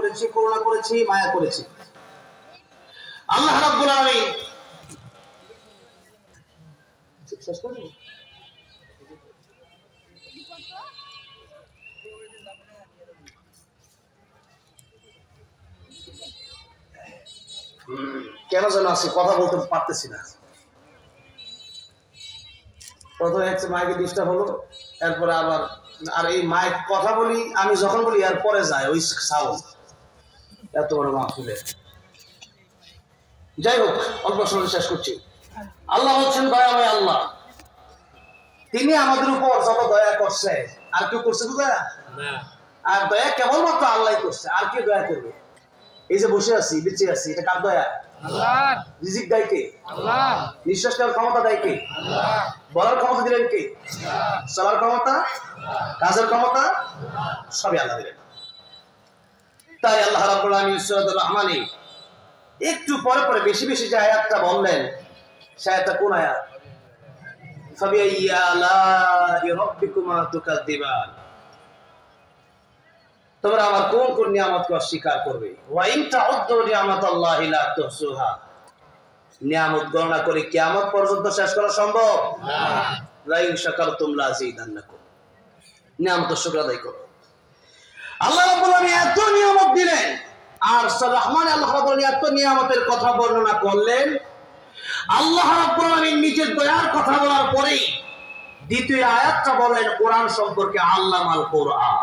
করেছি, করুণা করেছি, মায়া করেছি। আল্লাহ রাব্বুল আলামিন কেন যেন আছি, কথা বলতে পারতেছি না। প্রথমে একটা মাইকে ডিস্টার্ব হলো, এরপরে আবার আর এই মাইক কথা বলি আমি যখন বলি এর পরে যায় ওই সাউন্ড, এত বড় মাহফিলে। যাই হোক, অল্প সময় শেষ করছি। আল্লাহ হচ্ছেন দয়াময় আল্লাহ। তিনি আমাদের উপর যত দয়া করছে, আর কেউ করছে তো দয়া? আর দয়া কেবলমাত্র আল্লাহ করছে, আর কে দয়া করবে? এই যে বসে আছি, বেঁচে আছি, এটা কার দয়া? আল্লাহর। রিজিক দেয় কে? আল্লাহ। নিঃশ্বাস নেওয়ার ক্ষমতা দেয় কে? আল্লাহ। বলার ক্ষমতা দিলেন কে? চলার ক্ষমতা, কাজের ক্ষমতা সবই আল্লাহ দিলেন। তাই আল্লাহ রাব্বুল আলামিন সূরাতুর রহমানে একটু পরে পরে বেশি বেশি যে আয়াতটা বললেন, সে আয়াতটা কোন আয়াত? ফাবিআইয়ি আলাই রাব্বিকুমা তুকাযযিবান, তোমরা আমার কোন কোন নিয়ামতকে অস্বীকার করবে? ওয়া ইন তাউদ্দু নিয়ামাতাল্লাহি লা তুহসুহা, নিয়ামত গণনা করে কিয়ামত পর্যন্ত শেষ করা সম্ভব না। লা ইন শাকারতুম লা আযীদান্নাকুম, নিয়ামতের শুকর আদায় করো। আল্লাহ রাব্বুল আলামিন এত নিয়ামত দিলেন, আর সূরা রহমানে আল্লাহ রাব্বুল আলামিন এত নিয়ামতের কথা বর্ণনা করলেন। আল্লাহ রাব্বুল আলামিন নিজের দয়ার কথা বলার পরেই দ্বিতীয় আয়াতটা বললেন কোরআন সম্পর্কে, আল্লামাল কোরআন।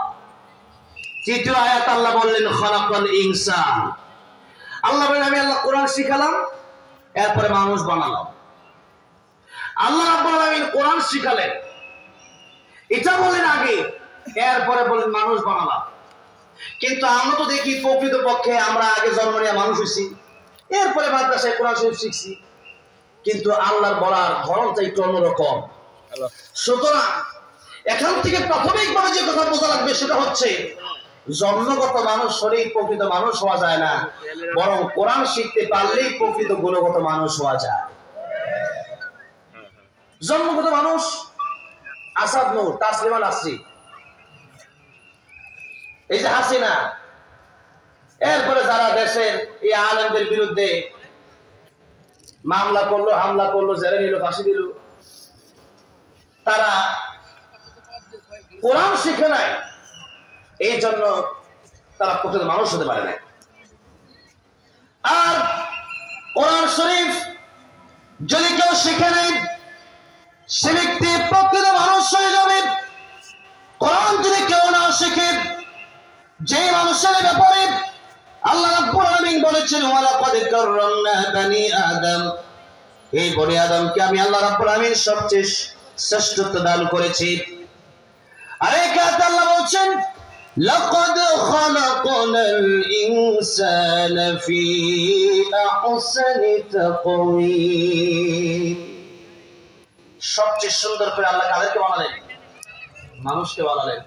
তৃতীয় আয়াত আল্লাহ বললেন খালাকাল ইনসান। আল্লাহ বলেন আমি আল্লাহ কোরআন শিখালাম, এরপরে মানুষ বানালাম। আল্লাহ রাব্বুল আলামিন কোরআন শিখালেন, এটা বলেন আগে, এরপরে বলেন মানুষ বানালাম। কিন্তু আমরা তো দেখি প্রকৃতপক্ষে আমরা আগে জন্ম নিয়ে মানুষ হইছি, এরপরে মাদ্রাসায় কোরআন শরীফ শিখছি, কিন্তু আল্লাহর বলার ধরনটা একটু অন্যরকম। সুতরাং এখান থেকে প্রাথমিকভাবে যে কথা বোঝা লাগবে সেটা হচ্ছে জন্মগত মানুষ হলেই প্রকৃত মানুষ হওয়া যায় না, বরং কোরআন শিখতে পারলেই প্রকৃত গুণগত মানুষ হওয়া যায়। জন্মগত মানুষ আসাদ নূর, তাসলিমা নাসরি, এই যে হাসিনা, এরপরে যারা দেশের এই আলেমদের বিরুদ্ধে মামলা করলো, হামলা করলো, জেলে নিল, ফাঁসি দিল, তারা কোরআন শিখে নাই, এই জন্য তারা প্রকৃত মানুষ হতে পারে না। আর কোরআন শরীফ যদি কেউ শিখে নেই, সে ব্যক্তি প্রকৃত মানুষ হয়ে যাবে। কোরআন যদি কেউ না শিখে, যে মানুষের ব্যাপারে আল্লাহ রাব্বুল আলামিন বলেছেন ওয়ালাকাদ কাররামনা বানি আদম, এই বনি আদমকে আমি আল্লাহ রাব্বুল আলামিন সবচেয়ে শ্রেষ্ঠত্ব দান করেছি। আর এই কথা আল্লাহ বলেন লাকাদ খালাকনাল ইনসানা ফি আহসানি তাকওয়িম, সবচেয়ে সুন্দর করে আল্লাহ কাদেরকে বানালেন? মানুষকে বানালেন।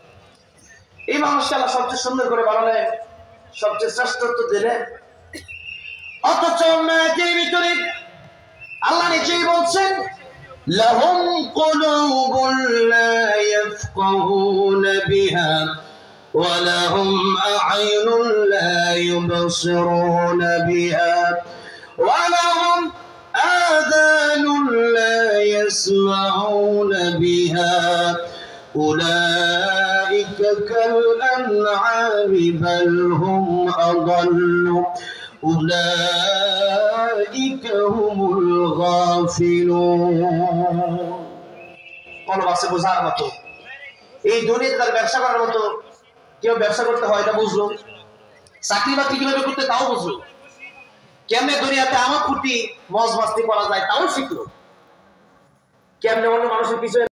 এই মানুষকে আল্লাহ সবচেয়ে সুন্দর করে বানালেন, সবচেয়ে শ্রেষ্ঠত্ব দিলেন। অথচ নাকের ভিতরে আল্লাহ নিজেই বলছেন লাহুম কুলুবুন লা ইয়াফকাহুনা বিহা ওয়া লাহুম আ'য়ুনুন লা ইউবসিরুনা বিহা ওয়া লাহুম আযানুন লা ইয়াসমাউনা বিহা أولئك كالأنعام بل هم أضل أولئك هم الغافلون। কোনো বাসে বোঝার মতো এই দুনিয়াতে তার ব্যবসা করার মতো, কেউ ব্যবসা করতে হয় এটা বুঝলো, চাকরি বাকরি কিভাবে করতে তাও বুঝলো, কেমনে দুনিয়াতে আমার কুটি মজ মাস্তি করা যায় তাও শিখলো, কেমনে অন্য মানুষের পিছনে